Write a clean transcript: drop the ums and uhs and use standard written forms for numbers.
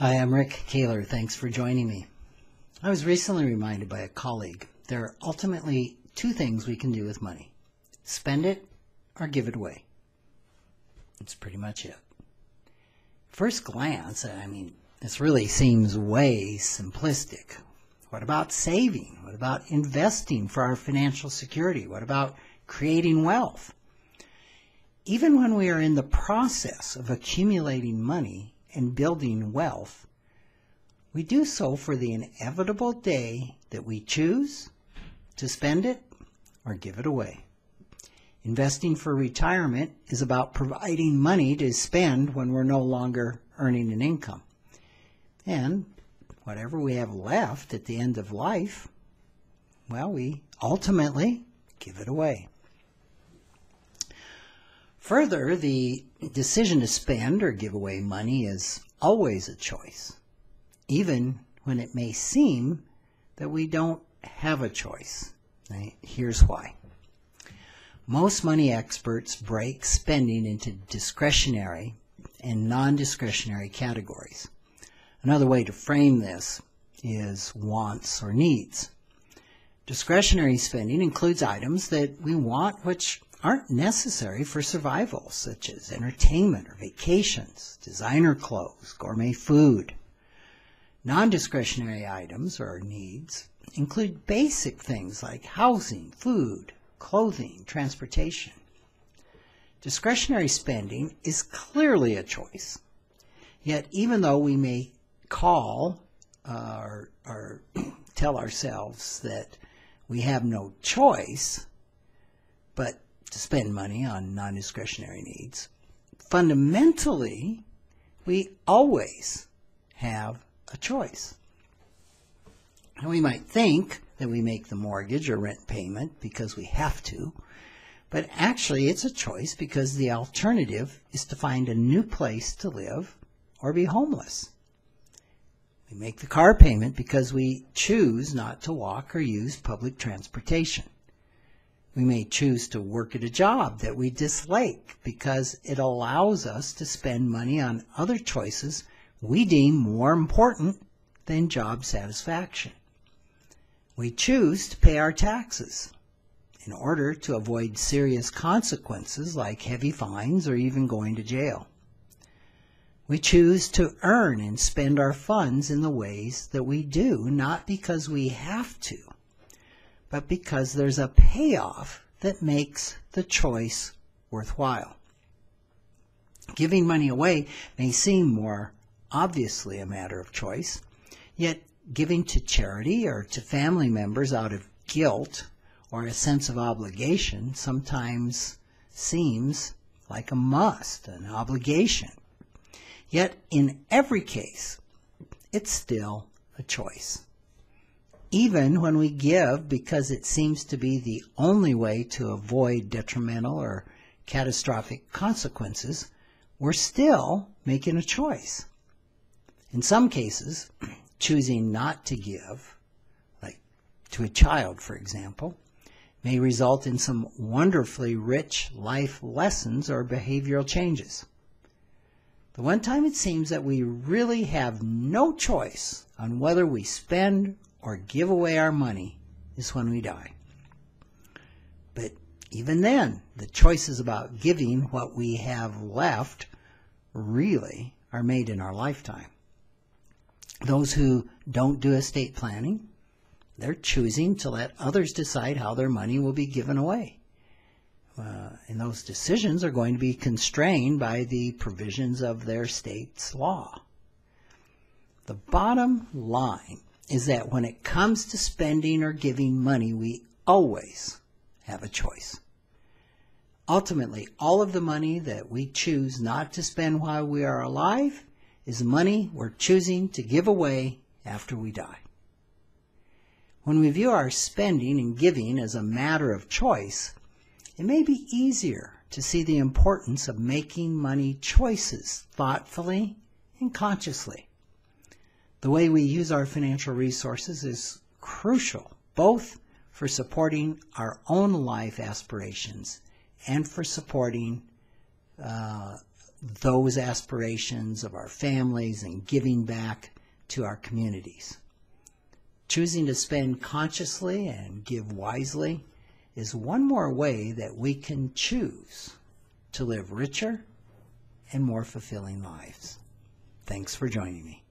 Hi, I'm Rick Kaler. Thanks for joining me. I was recently reminded by a colleague there are ultimately two things we can do with money: spend it or give it away. That's pretty much it. First glance, this really seems way simplistic. What about saving? What about investing for our financial security? What about creating wealth? Even when we are in the process of accumulating money and building wealth, we do so for the inevitable day that we choose to spend it or give it away. Investing for retirement is about providing money to spend when we're no longer earning an income. And whatever we have left at the end of life, well, we ultimately give it away. Further, the decision to spend or give away money is always a choice, even when it may seem that we don't have a choice. Here's why. Most money experts break spending into discretionary and non-discretionary categories. Another way to frame this is wants or needs. Discretionary spending includes items that we want which aren't necessary for survival, such as entertainment or vacations, designer clothes, gourmet food. Non-discretionary items or needs include basic things like housing, food, clothing, transportation. Discretionary spending is clearly a choice. Yet even though we may call or tell ourselves that we have no choice but to spend money on non-discretionary needs, fundamentally, we always have a choice. And we might think that we make the mortgage or rent payment because we have to, but actually it's a choice because the alternative is to find a new place to live or be homeless. We make the car payment because we choose not to walk or use public transportation. We may choose to work at a job that we dislike because it allows us to spend money on other choices we deem more important than job satisfaction. We choose to pay our taxes in order to avoid serious consequences like heavy fines or even going to jail. We choose to earn and spend our funds in the ways that we do, not because we have to, but because there's a payoff that makes the choice worthwhile. Giving money away may seem more obviously a matter of choice, yet giving to charity or to family members out of guilt or a sense of obligation sometimes seems like a must, an obligation. Yet in every case, it's still a choice. Even when we give because it seems to be the only way to avoid detrimental or catastrophic consequences, we're still making a choice. In some cases, choosing not to give, like to a child, for example, may result in some wonderfully rich life lessons or behavioral changes. The one time it seems that we really have no choice on whether we spend or give away our money is when we die. But even then, the choices about giving what we have left really are made in our lifetime. Those who don't do estate planning, they're choosing to let others decide how their money will be given away. And those decisions are going to be constrained by the provisions of their state's law. The bottom line is that when it comes to spending or giving money, we always have a choice. Ultimately, all of the money that we choose not to spend while we are alive is money we're choosing to give away after we die. When we view our spending and giving as a matter of choice, it may be easier to see the importance of making money choices thoughtfully and consciously. The way we use our financial resources is crucial, both for supporting our own life aspirations and for supporting those aspirations of our families and giving back to our communities. Choosing to spend consciously and give wisely is one more way that we can choose to live richer and more fulfilling lives. Thanks for joining me.